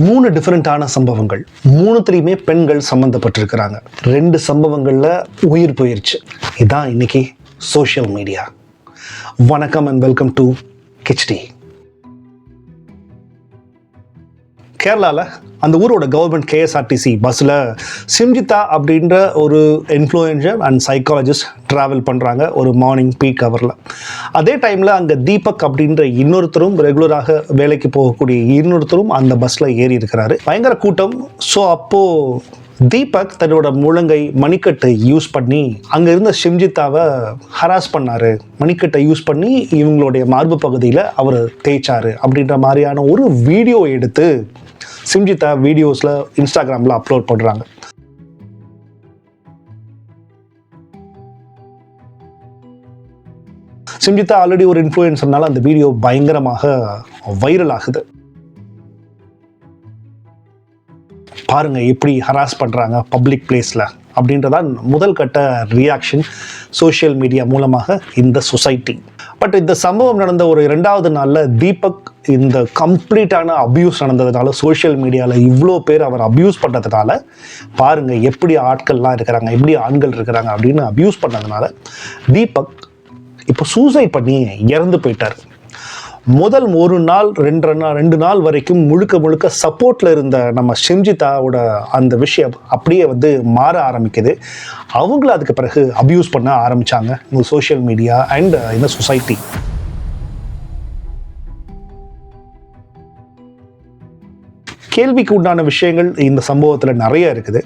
3 டிஃபரெண்டான சம்பவங்கள். 3த்துலையுமே பெண்கள் சம்மந்தப்பட்டிருக்கிறாங்க. 2 சம்பவங்களில் உயிர் போயிடுச்சு. இதுதான் இன்னைக்கு சோஷியல் மீடியா. வணக்கம் அண்ட் வெல்கம் டு கிச்டி. கேரளாவில் அந்த ஊரோட கவர்மெண்ட் கேஎஸ்ஆர்டிசி பஸ்ஸில் சிம்ஜிதா அப்படின்ற ஒரு இன்ஃப்ளூயன்சர் அண்ட் சைக்காலஜிஸ்ட் ட்ராவல் பண்ணுறாங்க ஒரு மார்னிங் பீக் ஹவரில். அதே டைமில் அங்கே தீபக் அப்படின்ற இன்னொருத்தரும் ரெகுலராக வேலைக்கு போகக்கூடிய இன்னொருத்தரும் அந்த பஸ்ஸில் ஏறி இருக்கிறாரு. பயங்கர கூட்டம். ஸோ அப்போது தீபக் தன்னோட முழங்கை மணிக்கட்டை யூஸ் பண்ணி அங்கே இருந்த சிம்ஜிதாவை ஹராஸ் பண்ணார். மணிக்கட்டை யூஸ் பண்ணி இவங்களுடைய மார்பு பகுதியில் அவர் தேய்ச்சார் அப்படின்ற மாதிரியான ஒரு வீடியோ எடுத்து சிம்ஜிதா வீடியோஸில் இன்ஸ்டாகிராமில் அப்லோட் பண்ணுறாங்க. சிம்ஜிதா ஆல்ரெடி ஒரு இன்ஃப்ளூயன்சர்னால அந்த வீடியோ பயங்கரமாக வைரல் ஆகுது. பாருங்க எப்படி ஹராஸ் பண்ணுறாங்க பப்ளிக் பிளேஸில் அப்படின்றதான் முதல் கட்ட ரியாக்ஷன் சோஷியல் மீடியா மூலமாக இந்த சொசைட்டி. பட் இந்த சம்பவம் நடந்த ஒரு 2வது நாளில் தீபக் இந்த கம்ப்ளீட்டான அப்யூஸ் நடந்ததுனால சோஷியல் மீடியாவில் இவ்வளோ பேர் அவர் அப்யூஸ் பண்ணதுனால பாருங்கள் எப்படி ஆட்கள்லாம் இருக்கிறாங்க, எப்படி ஆண்கள் இருக்கிறாங்க அப்படின்னு அப்யூஸ் பண்ணதுனால தீபக் இப்போ சூசைட் பண்ணி இறந்து போயிட்டார். முதல் ஒரு நாள் 2 நாள் வரைக்கும் முழுக்க சப்போர்ட்டில் இருந்த நம்ம சிம்ஜிதாவோட அந்த விஷயம் அப்படியே மாற ஆரம்பிக்குது. அவங்கள அதுக்கு பிறகு அப்யூஸ் பண்ண ஆரம்பித்தாங்க இந்த சோஷியல் மீடியா அண்ட் இந்த சொசைட்டி. கேள்விக்கு உண்டான விஷயங்கள் இந்த சம்பவத்தில் நிறைய இருக்குது.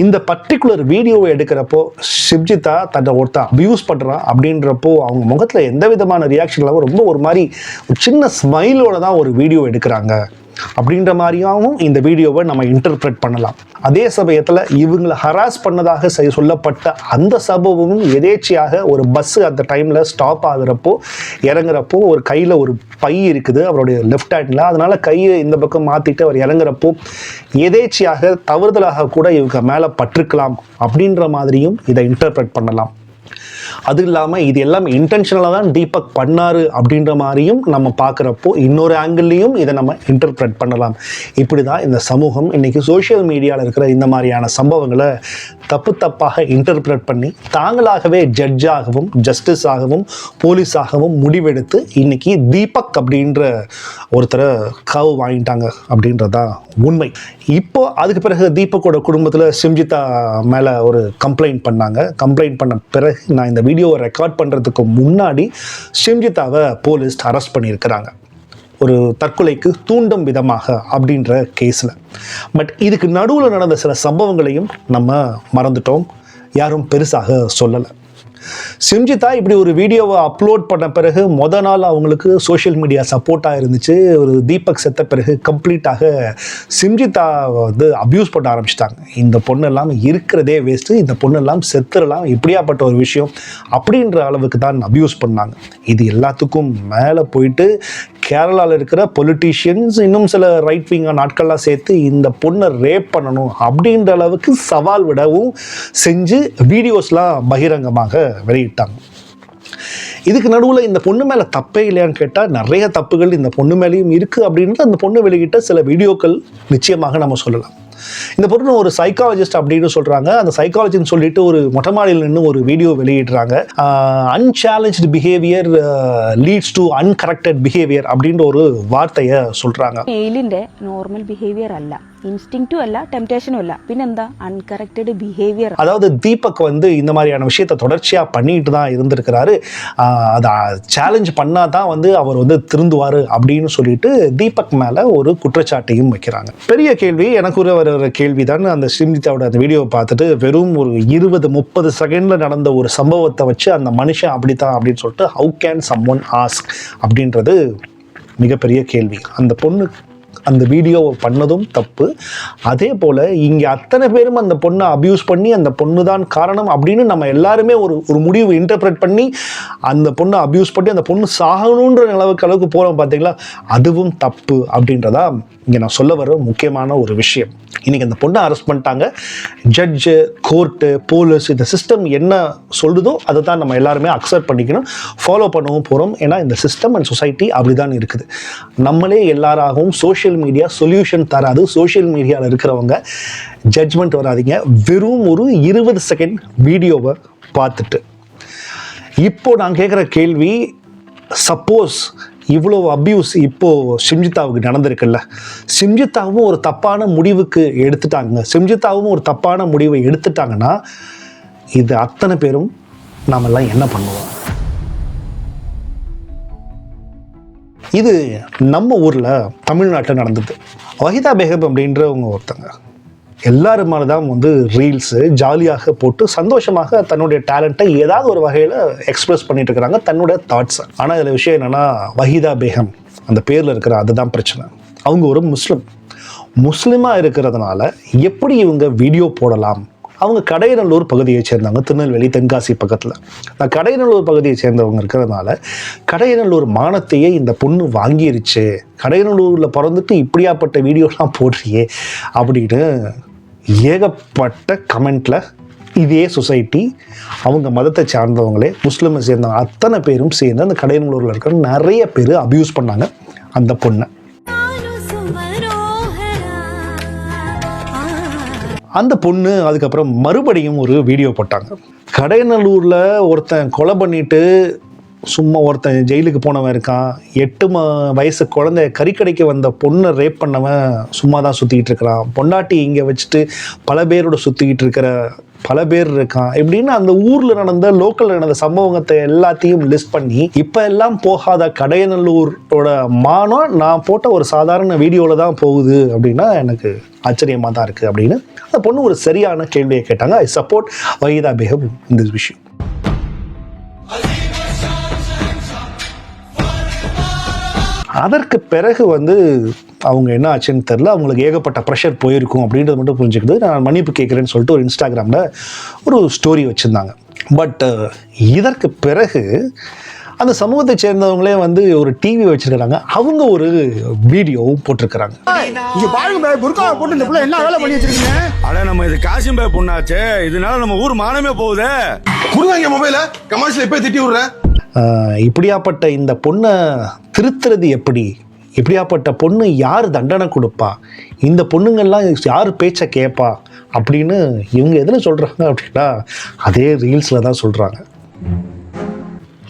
இந்த பர்டிகுலர் வீடியோவை எடுக்கிறப்போ சிம்ஜிதா தன்னை ஒருத்தன் அப்யூஸ் பண்ணுறான் அப்படின்றப்போ அவங்க முகத்தில் எந்த விதமான ரியாக்ஷன் இல்லாமல் ரொம்ப ஒரு மாதிரி ஒரு சின்ன ஸ்மைலோட தான் ஒரு வீடியோ எடுக்கிறாங்க அப்படின்ற மாதிரியாகவும் இந்த வீடியோவை நம்ம இன்டர்பிரட் பண்ணலாம். அதே சமயத்தில் இவங்களை ஹராஸ் பண்ணதாக சொல்லப்பட்ட அந்த சம்பவமும் எதேச்சியாக ஒரு பஸ்ஸு அந்த டைமில் ஸ்டாப் ஆகுறப்போ இறங்குறப்போ ஒரு கையில் ஒரு பை இருக்குது அவருடைய லெஃப்ட் ஹேண்டில். அதனால் கையை இந்த பக்கம் மாற்றிட்டு அவர் இறங்குறப்போ எதேச்சியாக தவறுதலாக கூட இவங்க மேலே பட்டிருக்கலாம் அப்படின்ற மாதிரியும் இதை இன்டர்பிரட் பண்ணலாம். அது இல்லாமல் இது எல்லாம் இன்டென்ஷனலாக தான் தீபக் பண்ணார் அப்படின்ற மாதிரியும் நம்ம பார்க்குறப்போ இன்னொரு ஆங்கிள்லையும் இதை நம்ம இன்டர்பிரட் பண்ணலாம். இப்படி தான் இந்த சமூகம் இன்றைக்கி சோஷியல் மீடியாவில் இருக்கிற இந்த மாதிரியான சம்பவங்களை தப்பாக இன்டர்பிரட் பண்ணி தாங்களாகவே ஜட்ஜாகவும் ஜஸ்டிஸாகவும் போலீஸாகவும் முடிவெடுத்து இன்றைக்கி தீபக் அப்படின்ற ஒருத்தரை காவு வாங்கிட்டாங்க அப்படின்றதான் உண்மை. இப்போ அதுக்கு பிறகு தீபக்கோட குடும்பத்தில் சிம்ஜிதா மேலே ஒரு கம்ப்ளைண்ட் பண்ணாங்க. கம்ப்ளைண்ட் பண்ண பிறகு நான் இந்த வீடியோவை ரெக்கார்ட் பண்ணுறதுக்கு முன்னாடி சிம்ஜிதாவை போலீஸ் அரெஸ்ட் பண்ணியிருக்கிறாங்க ஒரு தற்கொலைக்கு தூண்டும் விதமாக அப்படின்ற கேஸில். பட் இதுக்கு நடுவில் நடந்த சில சம்பவங்களையும் நம்ம மறந்துட்டோம், யாரும் பெருசாக சொல்லலை. சிம்ஜிதா இப்படி ஒரு வீடியோவை அப்லோட் பண்ண பிறகு நாள் அவங்களுக்கு சோஷியல் மீடியா சப்போர்ட்டாக இருந்துச்சு. ஒரு தீபக் செத்த பிறகு கம்ப்ளீட்டாக சிம்ஜிதா அப்யூஸ் பண்ண ஆரம்பிச்சிட்டாங்க. இந்த பொண்ணெல்லாம் இருக்கிறதே வேஸ்ட்டு, இந்த பொண்ணெல்லாம் செத்துடலாம், இப்படியாப்பட்ட ஒரு விஷயம் அப்படின்ற அளவுக்கு தான் அப்யூஸ் பண்ணாங்க. இது எல்லாத்துக்கும் மேலே போயிட்டு கேரளாவில் இருக்கிற பொலிட்டீஷியன்ஸ் இன்னும் சில ரைட் விங்கான நாட்கள்லாம் சேர்த்து இந்த பொண்ணை ரேப் பண்ணணும் அப்படின்ற அளவுக்கு சவால் விடவும் செஞ்சு வீடியோஸ்லாம் பகிரங்கமாக வெளியிட்டாங்க. இதுக்கு நடுவில் இந்த பொண்ணு மேலே தப்பே இல்லையான்னு கேட்டால் நிறைய தப்புகள் இந்த பொண்ணு மேலேயும் இருக்குது அப்படின்ட்டு அந்த பொண்ணு வெளியிட்ட சில வீடியோக்கள் நிச்சயமாக நம்ம சொல்லலாம். இந்த பொண்ணு ஒரு சைக்காலஜிஸ்ட் அப்படின்னு சொல்கிறாங்க. அந்த சைக்காலஜின்னு சொல்லிட்டு ஒரு மொட்டை மாடியில் நின்று ஒரு வீடியோ வெளியிடுறாங்க. Unchallenged behaviour leads to uncorrected behaviour அப்படின்ற ஒரு வார்த்தையை சொல்கிறாங்க. മെയിലിന്റെ നോർമൽ ബിഹേവിയർ അല്ല, ഇൻസ്റ്റിങ്ക്റ്റും അല്ല, ടെംപ്ടേഷനും അല്ല, പിന്നെന്താ അൺകറക്റ്റഡ് பிஹேவியர். அதாவது தீபக் இந்த மாதிரியான விஷயத்தை தொடர்ச்சியாக பண்ணிட்டு தான் இருந்திருக்கிறாரு. அதை சேலஞ்ச் பண்ணால் தான் அவர் திருந்துவார் அப்படின்னு சொல்லிட்டு தீபக் மேலே ஒரு குற்றச்சாட்டையும் வைக்கிறாங்க. பெரிய கேள்வி எனக்கு ஒரு கேள்வி தான். அந்த சிம்ஜிதாவோட அந்த வீடியோவை பார்த்துட்டு வெறும் ஒரு 20-30 செகண்டில் நடந்த ஒரு சம்பவத்தை வச்சு அந்த மனுஷன் அப்படித்தான் அப்படின்னு சொல்லிட்டு ஹவு கேன் சம்ஒன் ஆஸ்க் அப்படின்றது மிகப்பெரிய கேள்வி. அந்த பொண்ணு அந்த வீடியோவை பண்ணதும் தப்பு. அதே போல் இங்கே அத்தனை பேரும் அந்த பொண்ணை அப்யூஸ் பண்ணி அந்த பொண்ணு தான் காரணம் அப்படின்னு நம்ம எல்லாருமே ஒரு முடிவு இன்டர்பிரட் பண்ணி அந்த பொண்ணை அப்யூஸ் பண்ணி அந்த பொண்ணு சாகணுன்ற அளவுக்கு போகிறோம் பார்த்தீங்களா, அதுவும் தப்பு அப்படின்றதா இங்கே நான் சொல்ல வர முக்கியமான ஒரு விஷயம். இன்றைக்கி அந்த பொண்ணை அரெஸ்ட் பண்ணிட்டாங்க. ஜட்ஜு, கோர்ட்டு, போலீஸ், இந்த சிஸ்டம் என்ன சொல்லுதோ அதை தான் நம்ம எல்லாருமே அக்செப்ட் பண்ணிக்கணும், ஃபாலோ பண்ணவும் போகிறோம். ஏன்னா இந்த சிஸ்டம் அண்ட் சொசைட்டி அப்படி தான் இருக்குது. நம்மளே எல்லாராகவும் சோஷியல் சோஷியல் மீடியா சொல்யூஷன் தராது. சோஷியல் மீடியாவில் இருக்கிறவங்க ஜட்ஜ்மெண்ட் வராதிங்க. வெறும் ஒரு 20 செகண்ட் வீடியோவை பார்த்துட்டு இப்போ நான் கேட்குற கேள்வி, சப்போஸ் இவ்வளோ அப்யூஸ் இப்போது சிம்ஜித்தாவுக்கு நடந்திருக்குல்ல, சிம்ஜித்தாவும் ஒரு தப்பான முடிவுக்கு எடுத்துட்டாங்க, சிம்ஜித்தாவும் ஒரு தப்பான முடிவை எடுத்துட்டாங்கன்னா இது அத்தனை பேரும் நாமெல்லாம் என்ன பண்ணுவோம்? இது நம்ம ஊரில் தமிழ்நாட்டில் நடந்தது. வஹிதா பேகம் அப்படின்றவங்க ஒருத்தங்க எல்லாரும் மேலே தான் வந்து ரீல்ஸு ஜாலியாக போட்டு சந்தோஷமாக தன்னுடைய டேலண்ட்டை ஏதாவது ஒரு வகையில் எக்ஸ்பிரஸ் பண்ணிட்டு இருக்கிறாங்க, தன்னுடைய தாட்ஸை. ஆனால் இதில் விஷயம் என்னென்னா, வஹிதா பேகம் அந்த பேரில் இருக்கிற அதுதான் பிரச்சனை. அவங்க ஒரு முஸ்லீமாக இருக்கிறதுனால எப்படி இவங்க வீடியோ போடலாம்? அவங்க கடையநல்லூர் பகுதியை சேர்ந்தவங்க, திருநெல்வேலி தென்காசி பக்கத்தில். நான் கடையநல்லூர் பகுதியை சேர்ந்தவங்க இருக்கிறதுனால கடையநல்லூர் மானத்தையே இந்த பொண்ணு வாங்கிருச்சு, கடையநல்லூரில் பிறந்துட்டு இப்படியாப்பட்ட வீடியோலாம் போடுறியே அப்படின்னு ஏகப்பட்ட கமெண்ட்டில் இதே சொசைட்டி, அவங்க மதத்தை சார்ந்தவங்களே, முஸ்லீமை சேர்ந்தவங்க அத்தனை பேரும் சேர்ந்து அந்த கடையநல்லூரில் இருக்கிற நிறைய பேர் அப்யூஸ் பண்ணாங்க அந்த பொண்ணை. அந்த பொண்ணு அதுக்கப்புறம் மறுபடியும் ஒரு வீடியோ போட்டாங்க. கடையநல்லூரில் ஒருத்தன் கொலை பண்ணிட்டு சும்மா ஒருத்தன் ஜெயிலுக்கு போனவன் இருக்கான், 8 வயசு குழந்தை கறிக்கடைக்கு வந்த பொண்ணை ரேப் பண்ணவன் சும்மா தான் சுற்றிக்கிட்டு இருக்கிறான், பொண்டாட்டி இங்கே வச்சுட்டு பல பேரோட சுற்றிக்கிட்டு இருக்கிற பல பேர் இருக்கான் இப்படின்னு அந்த ஊரில் நடந்த லோக்கலில் நடந்த சம்பவத்தை எல்லாத்தையும் லிஸ்ட் பண்ணி இப்போ எல்லாம் போகாத கடையநல்லூரோட மானம் நான் போட்ட ஒரு சாதாரண வீடியோவில் தான் போகுது அப்படின்னா எனக்கு ஆச்சரியமாக தான் இருக்குது அப்படின்னு அந்த பொண்ணு ஒரு சரியான கேள்வியை கேட்டாங்க. I support Waheeda Begum in this விஷயம். அதற்கு பிறகு வந்து அவங்க என்ன ஆச்சுன்னு தெரில, அவங்களுக்கு ஏகப்பட்ட ப்ரெஷர் போயிருக்கும் அப்படின்றது மட்டும் புரிஞ்சுக்கிது. நான் மன்னிப்பு கேட்குறேன்னு சொல்லிட்டு ஒரு இன்ஸ்டாகிராமில் ஒரு ஸ்டோரி வச்சுருந்தாங்க. பட் இதற்கு பிறகு அந்த சமூகத்தை சேர்ந்தவங்களே வந்து ஒரு டிவி வச்சிருக்கிறாங்க, அவங்க ஒரு வீடியோவும் போட்டிருக்கிறாங்க. நம்ம இது காசிம் பாய் பொண்ணாச்சே, இதனால நம்ம ஊர் மானமே போகுதே. குடுவாங்க மொபைல கமர்ஷியல் போய் திட்டி விடுறேன். இப்படியாப்பட்ட இந்த பொண்ணை திருத்துறது எப்படி? இப்படியாப்பட்ட பொண்ணு யார் தண்டனை கொடுப்பா? இந்த பொண்ணுங்கள்லாம் யார் பேச்சை கேட்பா அப்படின்னு இவங்க எதில் சொல்கிறாங்க அப்படின்னா அதே ரீல்ஸில் தான் சொல்கிறாங்க.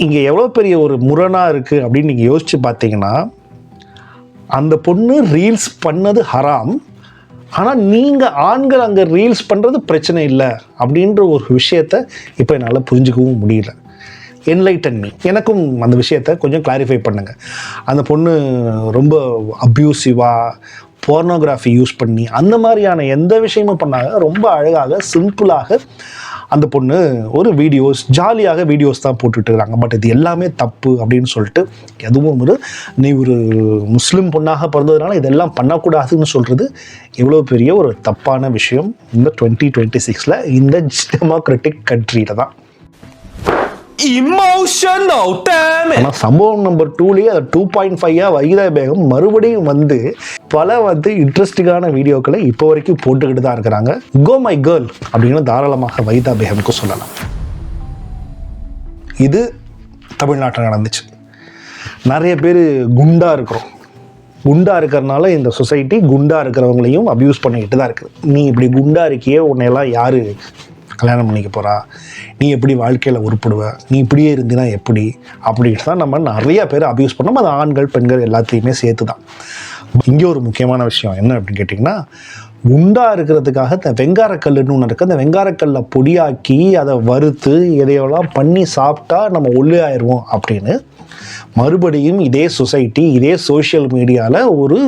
இங்கே எவ்வளோ பெரிய ஒரு முரணாக இருக்குது அப்படின்னு நீங்கள் யோசித்து பார்த்தீங்கன்னா, அந்த பொண்ணு ரீல்ஸ் பண்ணது ஹராம், ஆனால் நீங்கள் ஆண்கள் அங்கே ரீல்ஸ் பண்ணுறது பிரச்சனை இல்லை அப்படின்ற ஒரு விஷயத்தை இப்போ என்னால் புரிஞ்சுக்கவும் முடியல. என்லைட்டன் மீ, எனக்கும் அந்த விஷயத்தை கொஞ்சம் கிளாரிஃபை பண்ணுங்க. அந்த பொண்ணு ரொம்ப அப்யூசிவாக போர்னோகிராஃபி யூஸ் பண்ணி அந்த மாதிரியான எந்த விஷயமும் பண்ணாங்க, ரொம்ப அழகாக சிம்பிளாக அந்த பொண்ணு ஒரு வீடியோஸ் ஜாலியாக வீடியோஸ் தான் போட்டுட்டு இருக்காங்க. பட் இது எல்லாமே தப்பு அப்படின்னு சொல்லிட்டு எதுவும் நீ ஒரு முஸ்லீம் பொண்ணாக பிறந்ததுனால இதெல்லாம் பண்ணக்கூடாதுன்னு சொல்கிறது எவ்வளோ பெரிய ஒரு தப்பான விஷயம் இந்த 2026 இந்த டெமோக்ராட்டிக் கண்ட்ரியில் தான். Emotional damn it. ஆனால் சம்பவம் நம்பர் 2லயே அதை 2.5 வஹிதா பேகம் மறுபடியும் வந்து பல இன்ட்ரெஸ்டிங்கான வீடியோக்களை இப்போ வரைக்கும் போட்டுக்கிட்டு தான் இருக்கிறாங்க. கோ மை கேர்ள் அப்படின்னு தாராளமாக வஹிதா பேகம்க்கு சொல்லலாம். இது தமிழ்நாட்டில் நடந்துச்சு. நிறைய பேர் குண்டா இருக்கிறோம், குண்டா இருக்கிறதுனால இந்த சொசைட்டி குண்டா இருக்கிறவங்களையும் அப்யூஸ் பண்ணிக்கிட்டு தான் இருக்குது. நீ இப்படி குண்டா இருக்கியே, உன்னையெல்லாம் யாரு கல்யாணம் பண்ணிக்க போகிறா, நீ எப்படி வாழ்க்கையில் உருப்படுவ, நீ இப்படியே இருந்தினா எப்படி அப்படின்ட்டு தான் நம்ம நிறைய பேர் அப்யூஸ் பண்ணோம். அது ஆண்கள் பெண்கள் எல்லாத்தையுமே சேர்த்து தான். இங்கே ஒரு முக்கியமான விஷயம் என்ன அப்படின்னு கேட்டிங்கன்னா, குண்டா இருக்கிறதுக்காக இந்த வெங்காரக்கல்லுன்னு ஒன்று இருக்குது, அந்த வெங்காரக்கல்லை பொடியாக்கி அதை வறுத்து எதையெல்லாம் பண்ணி சாப்பிட்டா நம்ம ஒல்லி ஆயிடுவோம் அப்படின்னு மறுபடியும் இதே சொசைட்டி இதே சோஷியல் மீடியாவில் ஒரு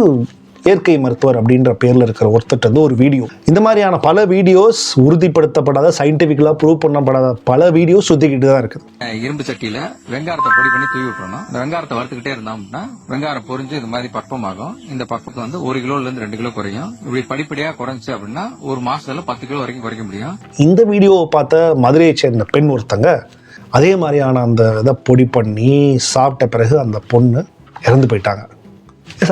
இயற்கை மருத்துவர் அப்படின்ற பேரில் இருக்கிற ஒருத்தர் ஒரு வீடியோ, இந்த மாதிரியான பல வீடியோஸ் உறுதிப்படுத்தப்படாத சயின்டிஃபிக்கலாக ப்ரூவ் பண்ணப்படாத பல வீடியோஸ் சுற்றிக்கிட்டு தான் இருக்குது. இரும்பு சட்டியில வெங்காரத்தை பொடி பண்ணி தூவி விட்டுறணும். இந்த வெங்காரத்தை வறுத்துக்கிட்டே இருந்தோம்னா வெங்காரம் பொரிஞ்சு இது மாதிரி பக்குவமாகும். இந்த பக்குவத்தை வந்து 1 கிலோல இருந்து 2 கிலோ குறையும். இப்படி படிப்படியா குறைஞ்சு அப்படின்னா ஒரு மாசத்துல 10 கிலோ வரைக்கும் குறைக்க முடியும். இந்த வீடியோவை பார்த்த மதுரையை சேர்ந்த பெண் ஒருத்தங்க அதே மாதிரியான அந்த இதை பொடி பண்ணி சாப்பிட்ட பிறகு அந்த பொண்ணு இறந்து போயிட்டாங்க.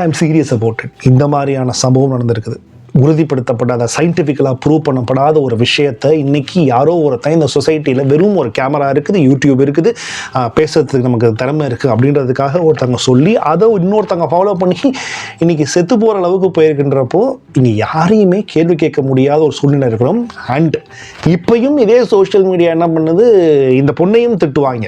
I am serious about it. இந்த மாதிரியான சம்பவம் நடந்திருக்குது. உறுதிப்படுத்தப்படாத சயின்டிஃபிக்கலாக ப்ரூவ் பண்ணப்படாத ஒரு விஷயத்தை இன்றைக்கி யாரோ ஒருத்தன் இந்த சொசைட்டியில் வெறும் ஒரு கேமரா இருக்குது, யூடியூப் இருக்குது, பேசுறதுக்கு நமக்கு திறமை இருக்குது அப்படின்றதுக்காக ஒருத்தவங்க சொல்லி அதை இன்னொருத்தவங்க ஃபாலோ பண்ணி இன்றைக்கி செத்து போகிற அளவுக்கு போயிருக்கின்றப்போ இங்கே யாரையுமே கேள்வி கேட்க முடியாத ஒரு சூழ்நிலை இருக்கிறோம். அண்ட் இப்பையும் இதே சோஷியல் மீடியா என்ன பண்ணுது, இந்த பொண்ணையும் திட்டுவாங்க,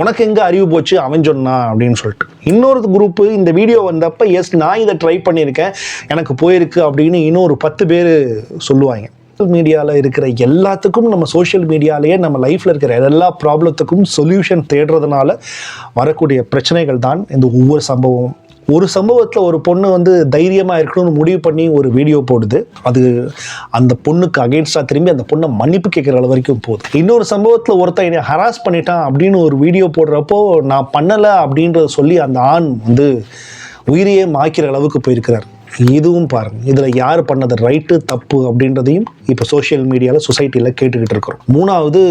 உனக்கு எங்கே அறிவு போச்சு அவன் சொன்னா அப்படின்னு சொல்லிட்டு. இன்னொரு குரூப்பு இந்த வீடியோ வந்தப்போ எஸ் நான் இதை ட்ரை பண்ணியிருக்கேன் எனக்கு போயிருக்கு அப்படின்னு இன்னொரு 10 பேர் சொல்லுவாங்க. சோஷியல் மீடியாவில் இருக்கிற எல்லாத்துக்கும் நம்ம சோஷியல் மீடியாலேயே நம்ம லைஃப்பில் இருக்கிற எல்லா ப்ராப்ளத்துக்கும் சொல்யூஷன் தேடுறதுனால வரக்கூடிய பிரச்சனைகள் தான் இந்த ஒவ்வொரு சம்பவமும். ஒரு சம்பவத்தில் ஒரு பொண்ணு வந்து தைரியமாக இருக்கணும்னு முடிவு பண்ணி ஒரு வீடியோ போடுது, அது அந்த பொண்ணுக்கு அகெயின்ஸ்டாக திரும்பி அந்த பொண்ணை மன்னிப்பு கேட்குற அளவு வரைக்கும் போகுது. இன்னொரு சம்பவத்தில் ஒருத்தன் என்னை ஹராஸ் பண்ணிட்டான் அப்படின்னு ஒரு வீடியோ போடுறப்போ நான் பண்ணலை அப்படின்றத சொல்லி அந்த ஆண் வந்து உயிரையே மாய்க்கிற அளவுக்கு போயிருக்கிறார். இதுவும் பாருங்கள், இதில் யார் பண்ணது ரைட்டு தப்பு அப்படின்றதையும் இப்போ சோஷியல் மீடியாவில் சொசைட்டியில் கேட்டுக்கிட்டு இருக்கிறோம். மூணாவது,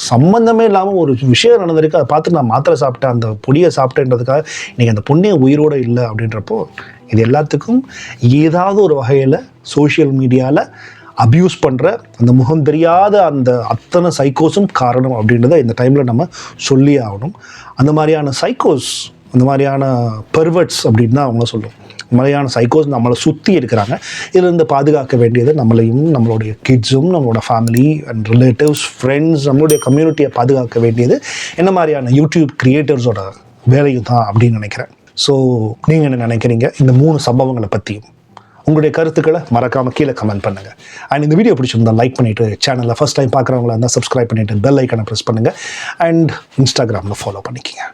சம்மந்தமே இல்லாமல் ஒரு விஷயம் நடந்திருக்கு, அதை பார்த்து நான் மாத்திரை சாப்பிட்டேன், அந்த பொடியை சாப்பிட்டேன்றதுக்காக இன்றைக்கி அந்த பொண்ணே உயிரோடு இல்லை அப்படின்றப்போ இது எல்லாத்துக்கும் ஏதாவது ஒரு வகையில் சோஷியல் மீடியாவில் அப்யூஸ் பண்ணுற அந்த முகம் தெரியாத அந்த அத்தனை சைக்கோஸும் காரணம் அப்படின்றத இந்த டைமில் நம்ம சொல்லி ஆகணும். அந்த மாதிரியான சைக்கோஸ், அந்த மாதிரியான பெர்வர்ட்ஸ் அப்படின்னு தான் அவங்க சொல்லுவோம். இந்த மாதிரியான சைக்கோஸ் நம்மளை சுற்றி இருக்கிறாங்க. இதிலிருந்து பாதுகாக்க வேண்டியது நம்மளையும், நம்மளுடைய கிட்ஸும், நம்மளோட ஃபேமிலி அண்ட் ரிலேட்டிவ்ஸ், ஃப்ரெண்ட்ஸ், நம்மளுடைய கம்யூனிட்டியை பாதுகாக்க வேண்டியது என்ன மாதிரியான யூடியூப் கிரியேட்டர்ஸோட வேலையும் தான் அப்படின்னு நினைக்கிறேன். ஸோ நீங்கள் என்ன நினைக்கிறீங்க இந்த 3 சம்பவங்களை பற்றியும்? உங்களுடைய கருத்துக்களை மறக்காமல் கீழே கமெண்ட் பண்ணுங்கள். அண்ட் இந்த வீடியோ பிடிச்சிருந்தா லைக் பண்ணிவிட்டு, சேனலில் ஃபஸ்ட் டைம் பார்க்குறவங்களா இருந்தால் சப்ஸ்கிரைப் பண்ணிவிட்டு பெல் ஐக்கனை ப்ரெஸ் பண்ணுங்கள். அண்ட் இன்ஸ்டாகிராமில் ஃபாலோ பண்ணிக்கோங்க.